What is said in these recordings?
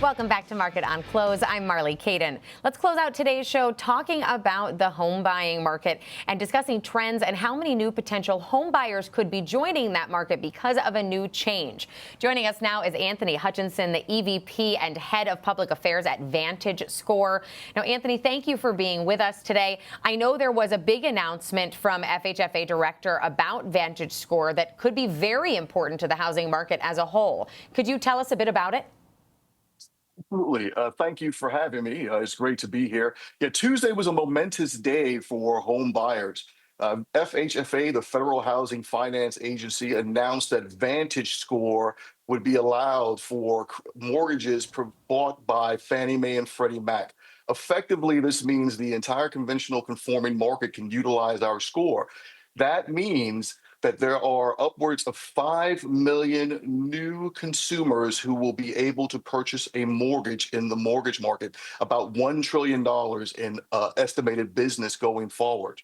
Welcome back to Market on Close. I'm Marley Kayden. Let's close out today's show talking about the home buying market and discussing trends and how many new potential home buyers could be joining that market because of a new change. Joining us now is Anthony Hutchinson, the EVP and Head of Public Affairs at VantageScore. Now, Anthony, thank you for being with us today. I know there was a big announcement from FHFA Director about VantageScore that could be very important to the housing market as a whole. Could you tell us a bit about it? Absolutely. Thank you for having me. It's great to be here. Yeah, Tuesday was a momentous day for home buyers. FHFA, the Federal Housing Finance Agency, announced that VantageScore would be allowed for mortgages bought by Fannie Mae and Freddie Mac. Effectively, this means the entire conventional conforming market can utilize our score. That means that there are upwards of 5 million new consumers who will be able to purchase a mortgage in the mortgage market, about $1 trillion in estimated business going forward.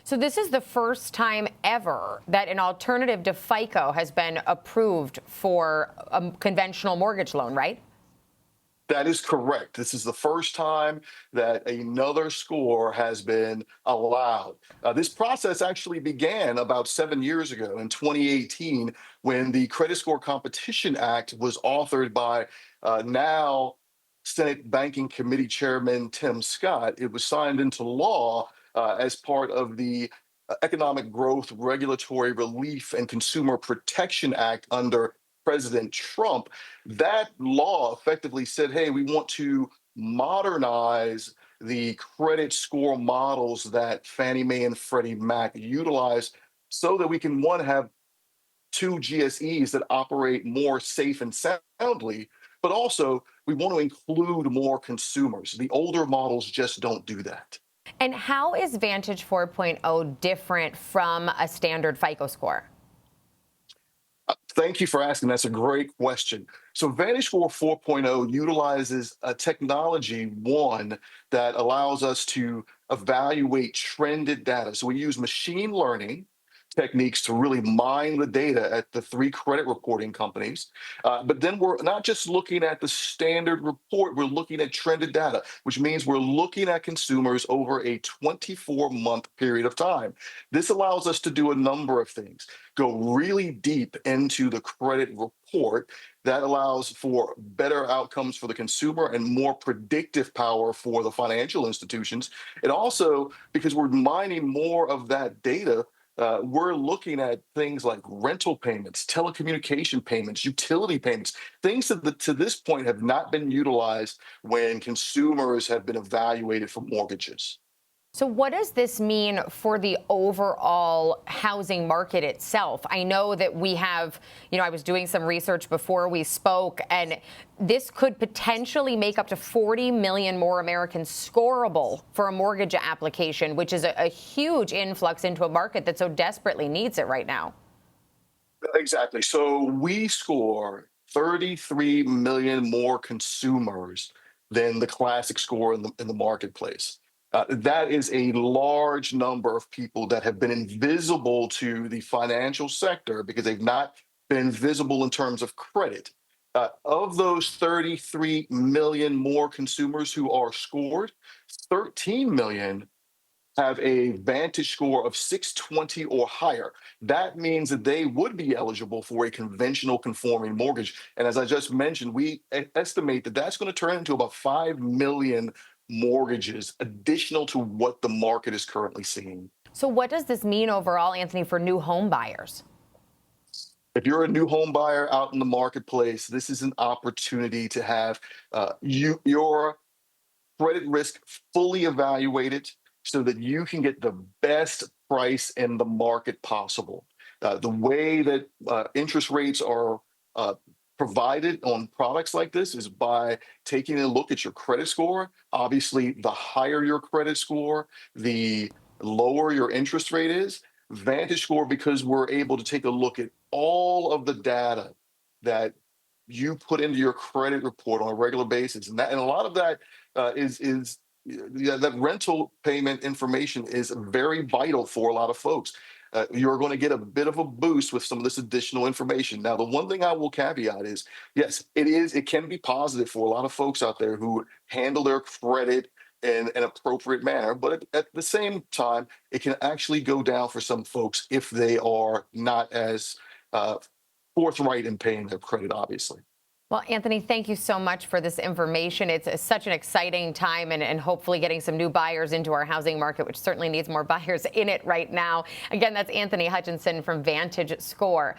So this is the first time ever that an alternative to FICO has been approved for a conventional mortgage loan, right? That is correct. This is the first time that another score has been allowed. This process actually began about 7 years ago in 2018 when the Credit Score Competition Act was authored by now Senate Banking Committee Chairman Tim Scott. It was signed into law as part of the Economic Growth, Regulatory Relief, and Consumer Protection Act under President Trump. That law effectively said, hey, we want to modernize the credit score models that Fannie Mae and Freddie Mac utilize so that we can, one, have two GSEs that operate more safe and soundly, but also we want to include more consumers. The older models just don't do that. And how is Vantage 4.0 different from a standard FICO score? Thank you for asking. That's a great question. So VantageScore 4.0 utilizes a technology, one, that allows us to evaluate trended data. So we use machine learning techniques to really mine the data at the three credit reporting companies. But then we're not just looking at the standard report, we're looking at trended data, which means we're looking at consumers over a 24-month period of time. This allows us to do a number of things. Go really deep into the credit report. That allows for better outcomes for the consumer and more predictive power for the financial institutions. And also, because we're mining more of that data, we're looking at things like rental payments, telecommunication payments, utility payments, things that to this point have not been utilized when consumers have been evaluated for mortgages. So what does this mean for the overall housing market itself? I know that we have, I was doing some research before we spoke, and this could potentially make up to 40 million more Americans scorable for a mortgage application, which is a huge influx into a market that so desperately needs it right now. Exactly. So we score 33 million more consumers than the classic score in the marketplace. That is a large number of people that have been invisible to the financial sector because they've not been visible in terms of credit. Of those 33 million more consumers who are scored, 13 million have a Vantage score of 620 or higher. That means that they would be eligible for a conventional conforming mortgage. And as I just mentioned, we estimate that that's going to turn into about 5 million mortgages additional to what the market is currently seeing. So what does this mean overall, Anthony, for new home buyers? If you're a new home buyer out in the marketplace, this is an opportunity to have your credit risk fully evaluated so that you can get the best price in the market possible. The way that interest rates are provided on products like this is by taking a look at your credit score. Obviously, the higher your credit score, the lower your interest rate is. VantageScore, because we're able to take a look at all of the data that you put into your credit report on a regular basis, and a lot of that that rental payment information is very vital for a lot of folks. you're going to get a bit of a boost with some of this additional information. Now, the one thing I will caveat is, yes, it can be positive for a lot of folks out there who handle their credit in an appropriate manner, but at the same time, it can actually go down for some folks if they are not as uh, forthright in paying their credit, obviously. Well, Anthony, thank you so much for this information. It's such an exciting time and hopefully getting some new buyers into our housing market, which certainly needs more buyers in it right now. Again, that's Anthony Hutchinson from VantageScore.